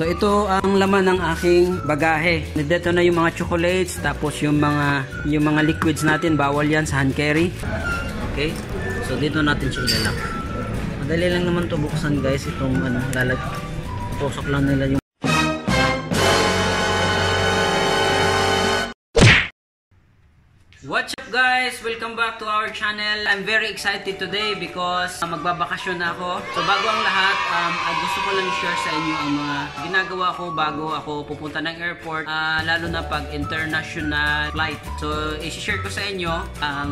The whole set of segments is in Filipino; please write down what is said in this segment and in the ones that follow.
So ito ang laman ng aking bagahe. Dito na yung mga chocolates, tapos yung mga liquids natin, bawal yan sa hand carry. Okay? So dito natin siya ilalak. Madali lang naman to buksan guys, itong tusok lang nila yung What's up guys? Welcome back to our channel. I'm very excited today because magbabakasyon na ako. So bago ang lahat, gusto ko lang share sa inyo ang mga ginagawa ko bago ako pupunta ng airport, lalo na pag international flight. So i-share ko sa inyo ang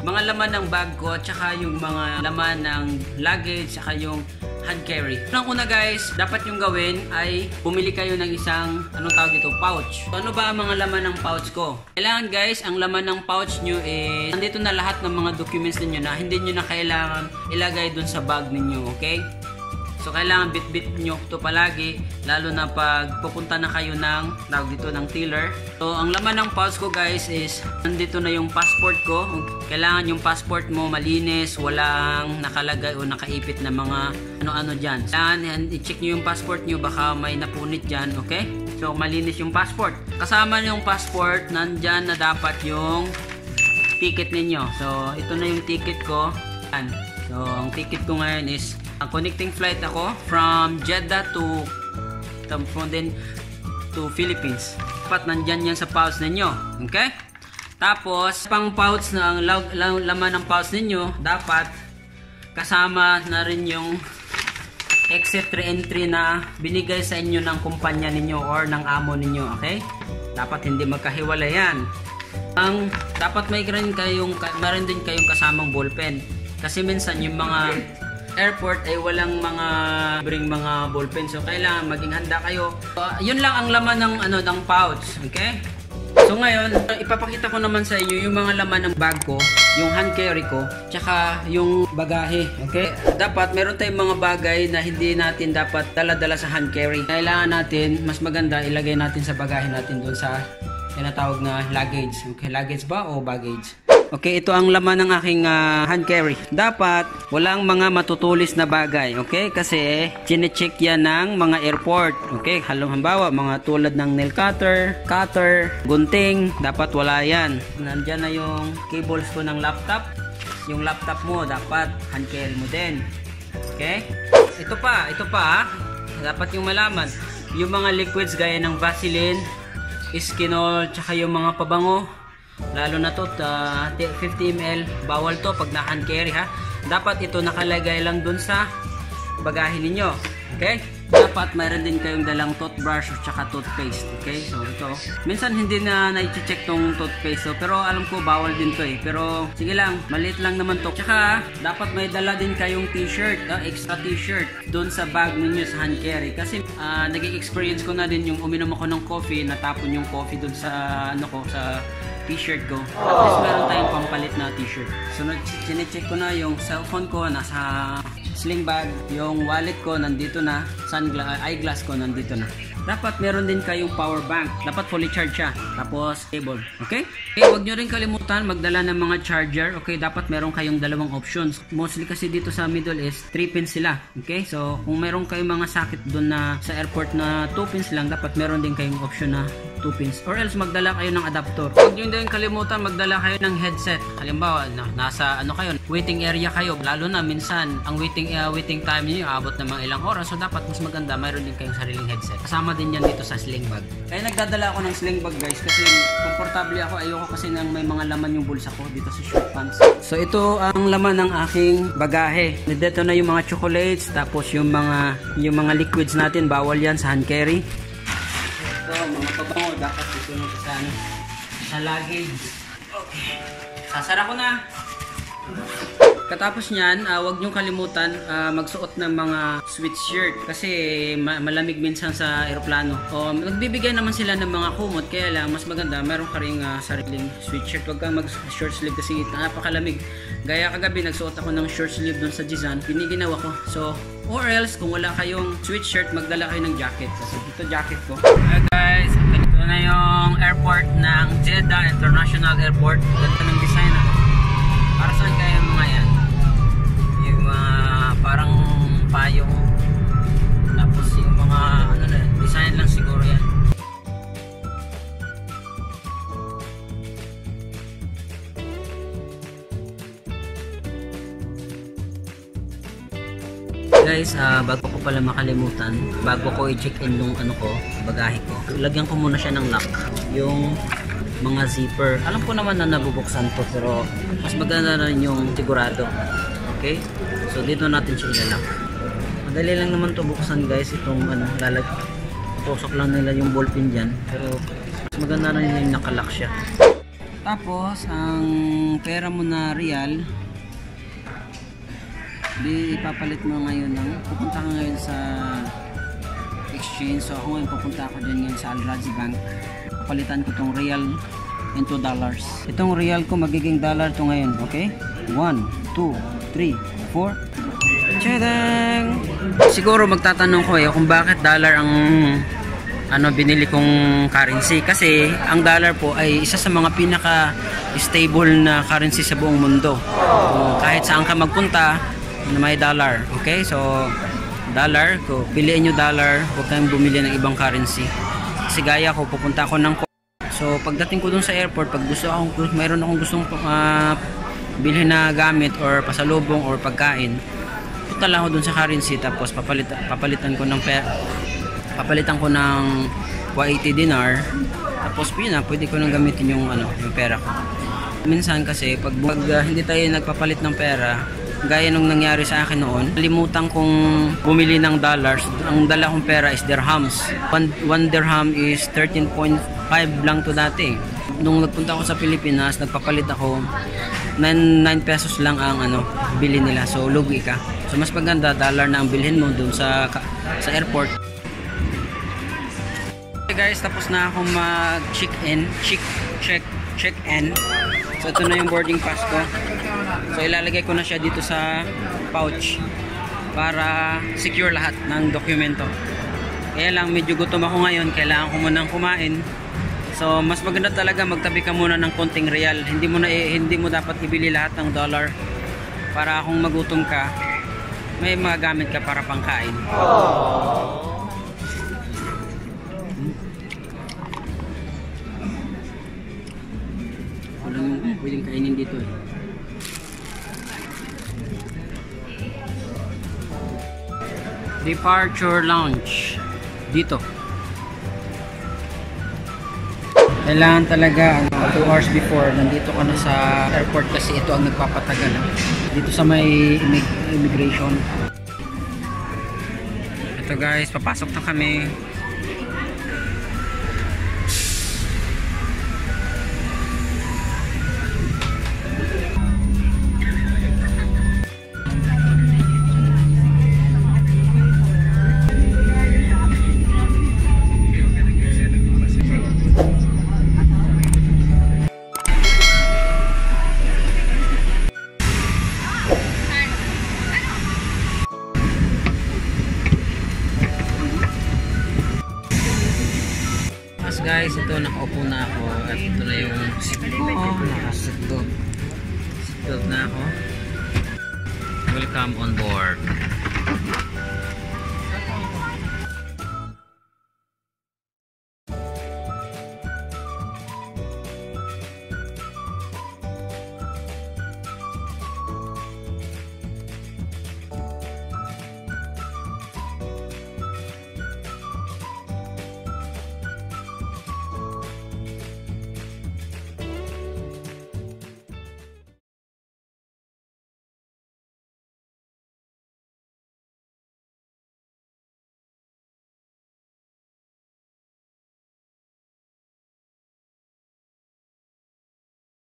mga laman ng bag ko, tsaka yung mga laman ng luggage, tsaka yung hand carry. Unang-una guys, dapat yung gawin ay bumili kayo ng isang, anong tawag ito, pouch. So, ano ba ang mga laman ng pouch ko? Kailangan guys, ang laman ng pouch nyo is, nandito na lahat ng mga documents ninyo na hindi nyo na kailangan ilagay dun sa bag ninyo, okay? So, kailangan bit-bit nyo ito palagi, lalo na pag pupunta na kayo ng, tawag dito, ng tiller. So, ang laman ng pouch ko guys is, nandito na yung passport ko. Kailangan yung passport mo malinis, walang nakalagay o nakaipit na mga ano-ano dyan. Kailangan i-check nyo yung passport nyo, baka may napunit dyan, okay? So, malinis yung passport. Kasama yung passport, nandyan na dapat yung ticket ninyo. So, ito na yung ticket ko. So, ang ticket ko ngayon is connecting flight ako from Jeddah to Philippines. Dapat nandyan yan sa pouch ninyo. Okay? Tapos, pang pouch na ang laman ng pouch ninyo, dapat kasama na rin yung exit re-entry na binigay sa inyo ng kumpanya ninyo or ng amo ninyo. Okay? Dapat hindi magkahiwalay yan. Dapat may rin din kayong kasamang ballpen. Kasi minsan yung mga airport ay walang mga ballpen, so kailangan maging handa kayo. So, yun lang ang laman ng pouch, okay? So ngayon, ipapakita ko naman sa inyo yung mga laman ng bag ko, yung hand carry ko, tsaka yung bagahe, okay? Dapat meron tayong mga bagay na hindi natin dapat dala-dala sa hand carry. Kailangan natin, mas maganda ilagay natin sa bagahe natin doon sa tinatawag na luggage, okay? Luggage ba o baggage? Okay, ito ang laman ng aking hand carry. Dapat walang mga matutulis na bagay, okay? Kasi chine-check yan ng mga airport, okay? Halimbawa, mga tulad ng nail cutter, gunting, dapat wala yan. Nandyan na yung cables ko ng laptop. Yung laptop mo, dapat hand carry mo din. Okay? Ito pa, dapat yung malaman. Yung mga liquids gaya ng Vaseline, Skinol, tsaka yung mga pabango, lalo na to 50 ml, bawal to pag na hand carry ha. Dapat ito nakalagay lang dun sa bagahe ninyo, okay? Dapat mayroon din kayong dalang toothbrush at saka toothpaste, okay? So ito, minsan hindi na i-check tong toothpaste, so, pero alam ko bawal din to eh. Pero sige lang, maliit lang naman to. Tsaka dapat may dala din kayong t-shirt, extra t-shirt doon sa bag ninyo sa hand carry. Kasi naging experience ko na din yung uminom ako ng coffee, natapon yung coffee doon sa sa t-shirt ko. At least meron tayong pampalit na t-shirt. So chinecheck ko na yung cellphone ko nasa sling bag, yung wallet ko nandito na, eyeglass ko nandito na. Dapat meron din kayong power bank. Dapat fully charged siya. Tapos cable. Okay? Okay, huwag nyo rin kalimutan magdala ng mga charger. Okay, dapat meron kayong dalawang options. Mostly kasi dito sa Middle East, 3 pins sila. Okay? So, kung meron kayong mga socket doon na sa airport na 2 pins lang, dapat meron din kayong option na 2 pins. Or else magdala kayo ng adapter. Huwag nyo din kalimutan magdala kayo ng headset. Halimbawa, nasa kayo, waiting area kayo. Lalo na minsan, ang waiting time niyo abot ng mga ilang oras. So, dapat mas maganda, mayroon din kayong sariling headset. Kasama din yan dito sa sling bag. Kaya nagdadala ako ng sling bag guys kasi komportable ako. Ayoko kasi nang may mga laman yung bulsa ko dito sa short pants. So ito ang laman ng aking bagahe. Dito na yung mga chocolates, tapos yung mga liquids natin, bawal yan sa hand carry. Ito, mga pabango, dapat dito na sa luggage. Okay. Sasara ko na. Katapos nyan, huwag nyo kalimutan magsuot ng mga sweatshirt kasi malamig minsan sa aeroplano. Nagbibigay naman sila ng mga kumot, kaya lang mas maganda meron ka rin sariling sweatshirt. Huwag kang mag short sleeve kasi napakalamig. Gaya kagabi nagsuot ako ng short sleeve dun sa Jizan, piniginaw ako. So, or else kung wala kayong sweatshirt, magdala kayo ng jacket. Kasi ito jacket ko. Hey guys, ito na yung airport ng Jeddah International Airport. Ganda ng design para saan kaya mga yan? Yung parang payong, tapos yung mga Guys, bago ko pala makalimutan, bago ko i-check-in yung ano ko, bagahe ko, lagyan ko muna siya ng lock. Yung mga zipper. Alam ko naman na nabubuksan to, pero mas maganda na rin yung sigurado. Okay? So dito natin siya ilalak. Madali lang naman to buksan guys. Itong ano, tusok lang nila yung ballpin dyan. Pero mas maganda na yung nakalock siya. Tapos, ang pera mo na real, di ipapalit mo ngayon ng, pupunta ka ngayon sa exchange. So ako ngayon pupunta ako dyan ngayon sa Al Raji Bank. Palitan ko itong real into dollars. Itong real ko magiging dollar to ngayon. Okay? 1, 2, 3, 4. Tadang! Siguro magtatanong ko kung bakit dollar ang binili kong currency. Kasi ang dollar po ay isa sa mga pinaka stable na currency sa buong mundo. So, kahit saan ka magpunta na may dollar. Okay? So, dollar. So, piliin nyo dollar. Huwag kayong bumili ng ibang currency. Kasi gaya ko, pupunta ako ng so, pagdating ko dun sa airport, pag mayroon akong gustong bilhin na gamit or pasalubong or pagkain, punta lang ako dun sa currency. Tapos, papalitan ko ng $180 dinar. Tapos, yun na, pwede ko nang gamitin yung pera ko. Minsan kasi, pag hindi tayo nagpapalit ng pera, gaya nung nangyari sa akin noon, limutan kong bumili ng dollars. Ang dala kong pera is dirhams. 1 dirham is 13.5 lang to dati. Nung nagpunta ako sa Pilipinas, nagpapalit ako, 9 pesos lang ang bili nila. So lugi ka. So mas maganda dollar na ang bilhin mo dun sa airport. Okay guys, tapos na ako mag-check-in. Check-in. So ito na yung boarding pass ko. So ilalagay ko na siya dito sa pouch para secure lahat ng dokumento. Kaya lang medyo gutom ako ngayon, kailangan ko munang kumain. So mas maganda talaga magtabi ka muna ng konting real. Hindi mo dapat ibili lahat ng dollar para kung magutom ka, may magagamit ka para pangkain. Walang pwedeng kainin dito eh. Departure lounge dito. Kailangan talaga 2 hours before nandito ka na sa airport kasi ito ang nagpapatagal dito sa may immigration. Ito guys, papasok na kami. Guys, ito nakaupo na ako at ito na yung seat ko. Naka-seatbelt na ako. Welcome on board.